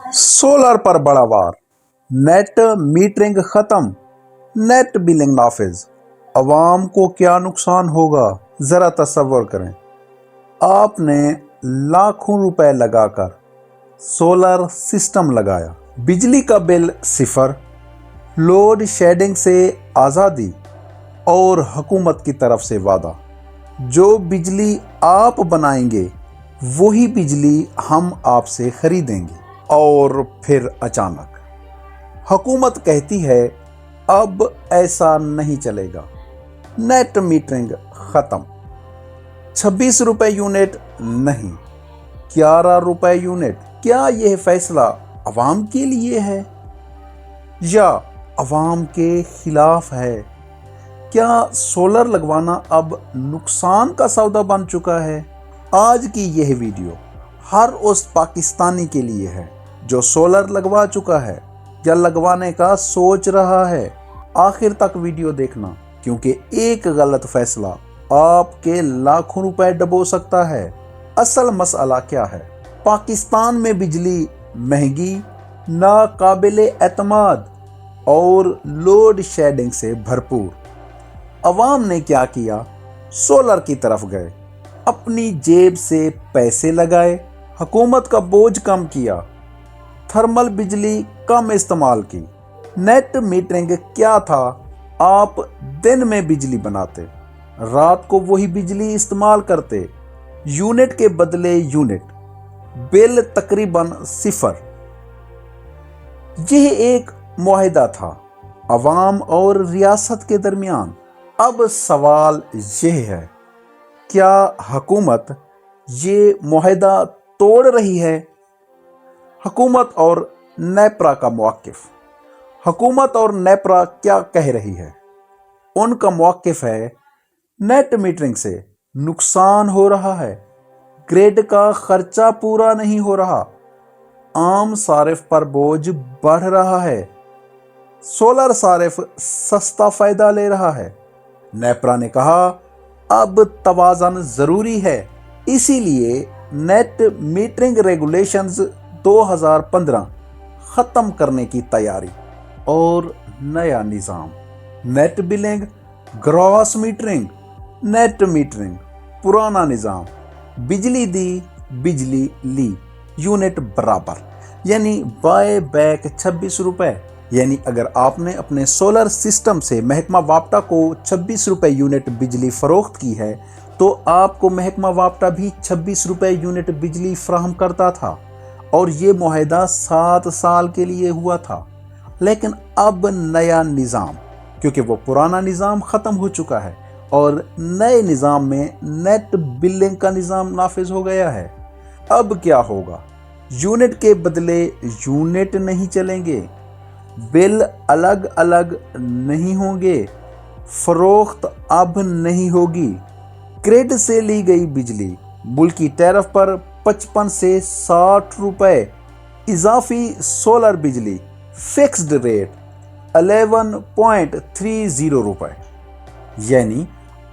Solar पर बड़ा वार, net metering खत्म, नेट बिलिंग नाफिज। अवाम को क्या नुकसान होगा, जरा तसव्वुर करें। आपने लाखों रुपए लगाकर सोलर सिस्टम लगाया, बिजली का बिल सिफर, लोड शेडिंग से आज़ादी और हुकूमत की तरफ से वादा, जो बिजली आप बनाएंगे वही बिजली हम आपसे खरीदेंगे। और फिर अचानक हुकूमत कहती है अब ऐसा नहीं चलेगा, नेट मीटरिंग खत्म। 26 रुपए यूनिट नहीं, 11 रुपए यूनिट। क्या यह फैसला अवाम के लिए है या अवाम के खिलाफ है? क्या सोलर लगवाना अब नुकसान का सौदा बन चुका है? आज की यह वीडियो हर उस पाकिस्तानी के लिए है जो सोलर लगवा चुका है या लगवाने का सोच रहा है। आखिर तक वीडियो देखना, क्योंकि एक गलत फैसला आपके लाखों रुपए डुबो सकता है। असल मसला क्या है? पाकिस्तान में बिजली महंगी, नाकाबिले एतमाद और लोड शेडिंग से भरपूर। अवाम ने क्या किया? सोलर की तरफ गए, अपनी जेब से पैसे लगाए, हुकूमत का बोझ कम किया, थर्मल बिजली कम इस्तेमाल की। नेट मीटरिंग क्या था? आप दिन में बिजली बनाते, रात को वही बिजली इस्तेमाल करते, यूनिट के बदले यूनिट, बिल तकरीबन सिफर। यह एक मुआहिदा था अवाम और रियासत के दरमियान। अब सवाल यह है, क्या हुकूमत ये मुआहिदा तोड़ रही है? हुकूमत और नेपरा का मौक़िफ़। हुकूमत और नेपरा क्या कह रही है? उनका मौक़िफ़ है नेट मीटरिंग से नुकसान हो रहा है, ग्रिड का खर्चा पूरा नहीं हो रहा, आम सारिफ पर बोझ बढ़ रहा है, सोलर सारिफ सस्ता फायदा ले रहा है। नेपरा ने कहा अब तवाज़न ज़रूरी है, इसीलिए नेट मीटरिंग रेगुलेशंस 2015 ख़त्म करने की तैयारी और नया निज़ाम। Net billing, gross metering, net metering, पुराना निज़ाम, बिजली दी बिजली ली, यूनिट बराबर, यानी बाय बैक 26 रुपए। यानी अगर आपने अपने सोलर सिस्टम से महकमा वापटा को 26 रुपए यूनिट बिजली फरोख्त की है, तो आपको महकमा वापटा भी 26 रुपए यूनिट बिजली फराहम करता था और ये मुआहिदा 7 साल के लिए हुआ था। लेकिन अब नया निज़ाम, क्योंकि वो पुराना निज़ाम ख़त्म हो चुका है और नए निज़ाम में नेट बिलिंग का निज़ाम नाफिज हो गया है। अब क्या होगा? यूनिट के बदले यूनिट नहीं चलेंगे, बिल अलग अलग नहीं होंगे, फरोख्त अब नहीं होगी। ग्रिड से ली गई बिजली मुल्की टैरिफ पर 55 से 60 रुपए, इजाफी सोलर बिजली फिक्स्ड रेट 11.30 रुपए। यानी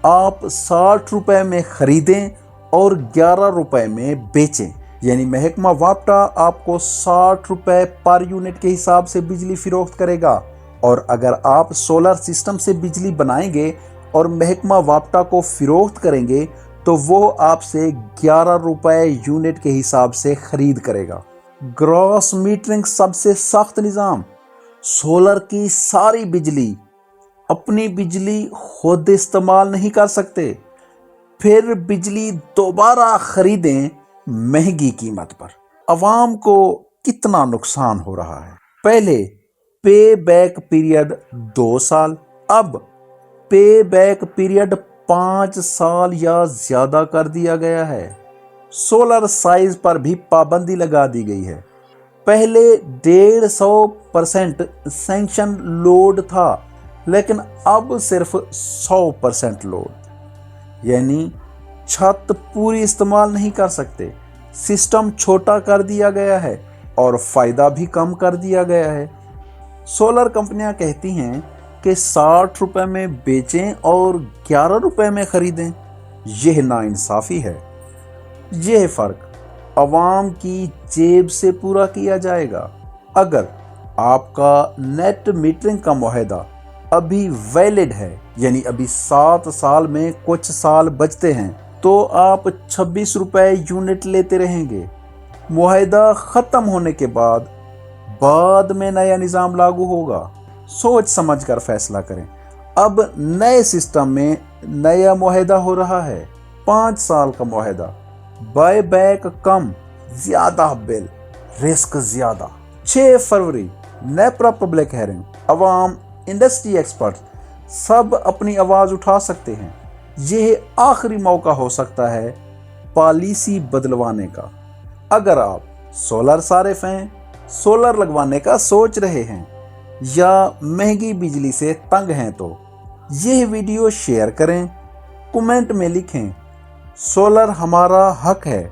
आप 60 रुपए में खरीदें और 11 रुपए में बेचें। यानी महकमा वापटा आपको 60 रुपए पर यूनिट के हिसाब से बिजली फिरोख्त करेगा। और अगर आप सोलर सिस्टम से बिजली बनाएंगे और महकमा वापटा को फिरोख्त करेंगे तो वो आपसे 11 रुपए यूनिट के हिसाब से खरीद करेगा। ग्रॉस मीटरिंग सबसे सख्त निज़ाम। सोलर की सारी बिजली अपनी बिजली खुद इस्तेमाल नहीं कर सकते, फिर बिजली दोबारा खरीदें महंगी कीमत पर। अवाम को कितना नुकसान हो रहा है? पहले पे बैक पीरियड 2 साल, अब पे बैक पीरियड 5 साल या ज्यादा कर दिया गया है। सोलर साइज पर भी पाबंदी लगा दी गई है। पहले 150% सैंक्शन लोड था, लेकिन अब सिर्फ 100% लोड, यानी छत पूरी इस्तेमाल नहीं कर सकते। सिस्टम छोटा कर दिया गया है और फायदा भी कम कर दिया गया है। सोलर कंपनियां कहती हैं कि 60 रुपए में बेचें और 11 रुपए में खरीदें। यह नाइंसाफी है। यह फर्क عوام کی जेब से पूरा किया जाएगा। अगर आपका नेट मीटरिंग का मुआहदा अभी वैलिड है, यानी अभी 7 साल में कुछ साल बचते हैं, तो आप 26 रुपए यूनिट लेते रहेंगे। मुआहदा ख़त्म होने के बाद में नया निज़ाम लागू होगा। सोच समझ कर फैसला करें। अब नए सिस्टम में नया मुआहदा हो रहा है, 5 साल का मुआहदा, बाय बैक कम, ज़्यादा बिल, रिस्क ज़्यादा। 6 फरवरी नेपरा पब्लिक हेयरिंग, अवाम, इंडस्ट्री एक्सपर्ट सब अपनी आवाज़ उठा सकते हैं। यह आखिरी मौका हो सकता है पॉलिसी बदलवाने का। अगर आप सोलर सारिफ हैं, सोलर लगवाने का सोच रहे हैं या महंगी बिजली से तंग हैं, तो यह वीडियो शेयर करें, कमेंट में लिखें सोलर हमारा हक है।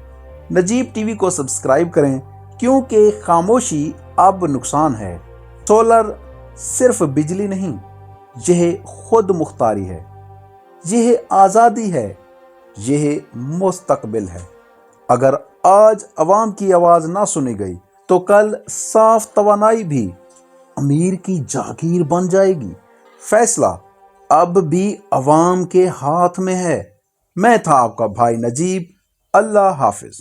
नजीब टीवी को सब्सक्राइब करें, क्योंकि खामोशी अब नुकसान है। सोलर सिर्फ बिजली नहीं, यह खुद मुख्तारी है, यह आज़ादी है, यह मुस्तकबिल है। अगर आज अवाम की आवाज़ ना सुनी गई तो कल साफ तवानाई भी अमीर की जागीर बन जाएगी। फैसला अब भी अवाम के हाथ में है। मैं था आपका भाई नजीब। अल्लाह हाफिज।